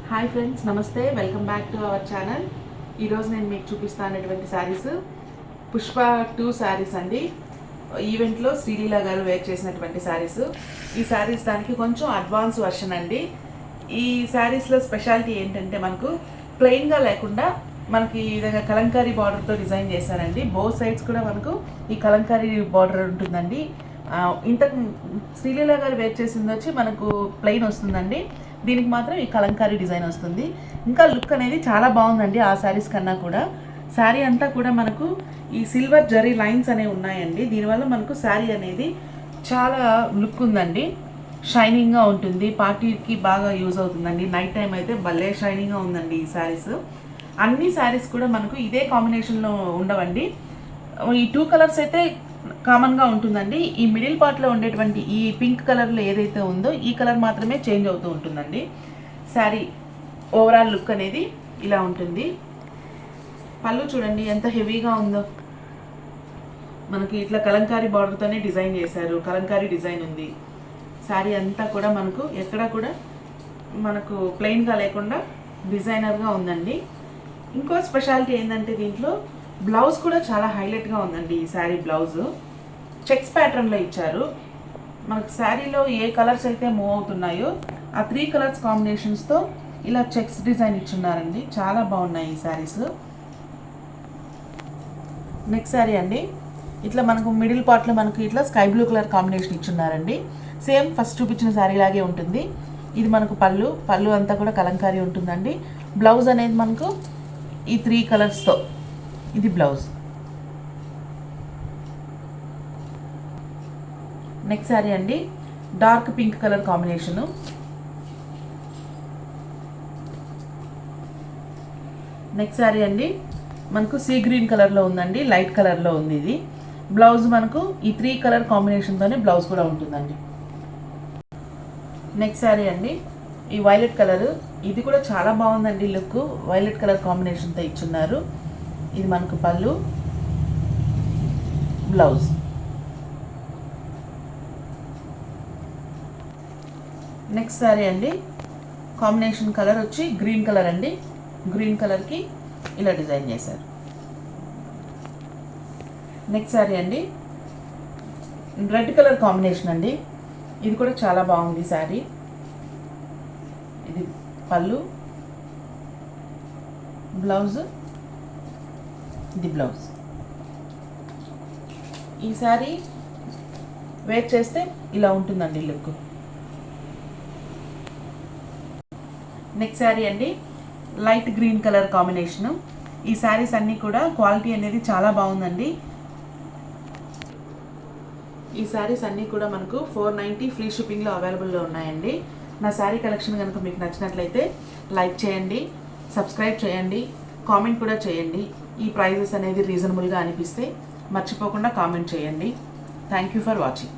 Hi friends, నమస్తే. Welcome back to our channel. ఈరోజు నేను మీకు చూపిస్తానటువంటి శారీస్ పుష్ప 2 శారీస్ అండి. ఈవెంట్లో శ్రీలీల గారు వేర్ చేసినటువంటి శారీస్. ఈ శారీస్ దానికి కొంచెం అడ్వాన్స్ వర్షన్ అండి. ఈ శారీస్లో స్పెషాలిటీ ఏంటంటే మనకు ప్లెయిన్గా లేకుండా మనకి ఈ విధంగా కలంకారీ బార్డర్తో డిజైన్ చేశారండి. బోత్ సైడ్స్ కూడా మనకు ఈ కలంకారీ బార్డర్ ఉంటుందండి. ఇంతకు శ్రీలీల గారు వేర్ చేసింది వచ్చి మనకు ప్లెయిన్ వస్తుందండి. దీనికి మాత్రం ఈ కలంకారీ డిజైన్ వస్తుంది. ఇంకా లుక్ అనేది చాలా బాగుందండి ఆ శారీస్ కన్నా కూడా. శారీ అంతా కూడా మనకు ఈ సిల్వర్ జరీ లైన్స్ అనేవి ఉన్నాయండి. దీనివల్ల మనకు శారీ అనేది చాలా లుక్ ఉందండి. షైనింగ్గా ఉంటుంది, పార్టీకి బాగా యూజ్ అవుతుందండి. నైట్ టైం అయితే భలే షైనింగ్గా ఉందండి ఈ శారీస్. అన్ని శారీస్ కూడా మనకు ఇదే కాంబినేషన్లో ఉండవండి. ఈ 2 కలర్స్ అయితే కామన్గా ఉంటుందండి. ఈ మిడిల్ పార్ట్లో ఉండేటువంటి ఈ పింక్ కలర్లో ఏదైతే ఉందో ఈ కలర్ మాత్రమే చేంజ్ అవుతూ ఉంటుందండి. శారీ ఓవరాల్ లుక్ అనేది ఇలా ఉంటుంది. పళ్ళు చూడండి ఎంత హెవీగా ఉందో. మనకి ఇట్లా కలంకారీ బార్డర్తోనే డిజైన్ చేశారు. కలంకారీ డిజైన్ ఉంది. శారీ అంతా కూడా మనకు ఎక్కడా కూడా మనకు ప్లెయిన్గా లేకుండా డిజైనర్గా ఉందండి. ఇంకో స్పెషాలిటీ ఏంటంటే దీంట్లో బ్లౌజ్ కూడా చాలా హైలైట్గా ఉందండి. ఈ శారీ బ్లౌజ్ చెక్స్ ప్యాటర్న్లో ఇచ్చారు. మనకు శారీలో ఏ కలర్స్ అయితే మూవ్ అవుతున్నాయో ఆ 3 కలర్స్ కాంబినేషన్స్తో ఇలా చెక్స్ డిజైన్ ఇచ్చున్నారండి. చాలా బాగున్నాయి ఈ శారీస్. నెక్స్ట్ శారీ అండి. ఇట్లా మనకు మిడిల్ పార్ట్లో మనకు ఇట్లా స్కై బ్లూ కలర్ కాంబినేషన్ ఇచ్చున్నారండి. సేమ్ ఫస్ట్ చూపించిన శారీ లాగే ఉంటుంది. ఇది మనకు పళ్ళు అంతా కూడా కలంకారీ ఉంటుందండి. బ్లౌజ్ అనేది మనకు ఈ 3 కలర్స్తో ఇది బ్లౌజ్. నెక్స్ట్ శారీ అండి. Dark pink colour combination. Next sari అండి మనకు సీ గ్రీన్ కలర్లో ఉందండి. లైట్ కలర్లో ఉంది ఇది. బ్లౌజ్ మనకు ఈ 3 కలర్ కాంబినేషన్తోనే బ్లౌజ్ కూడా ఉంటుందండి. నెక్స్ట్ శారీ అండి. ఈ వైలెట్ కలర్, ఇది కూడా చాలా బాగుందండి లుక్. వైలెట్ కలర్ కాంబినేషన్తో ఇచ్చున్నారు. ఇది మనకు పళ్ళు, బ్లౌజ్. నెక్స్ట్ శారీ అండి. కాంబినేషన్ కలర్ వచ్చి గ్రీన్ కలర్ అండి. గ్రీన్ కలర్కి ఇలా డిజైన్ చేశారు. నెక్స్ట్ శారీ అండి. రెడ్ కలర్ కాంబినేషన్ అండి. ఇది కూడా చాలా బాగుంది శారీ. ఇది పళ్ళు, బ్లౌజ్, ఇది బ్లౌజ్. ఈ శారీ వేర్ చేస్తే ఇలా ఉంటుందండి లుక్. నెక్స్ట్ శారీ అండి. Light green colour combination. ఈ శారీస్ అన్నీ కూడా క్వాలిటీ అనేది చాలా బాగుందండి. ఈ శారీస్ అన్నీ కూడా మనకు 490 ఫ్రీ షిప్పింగ్లో అవైలబుల్లో ఉన్నాయండి. నా శారీ కలెక్షన్ కనుక మీకు నచ్చినట్లయితే లైక్ చేయండి, సబ్స్క్రైబ్ చేయండి, కామెంట్ కూడా చేయండి. ఈ ప్రైజెస్ అనేది రీజనబుల్గా అనిపిస్తే మర్చిపోకుండా కామెంట్ చేయండి. Thank you for watching.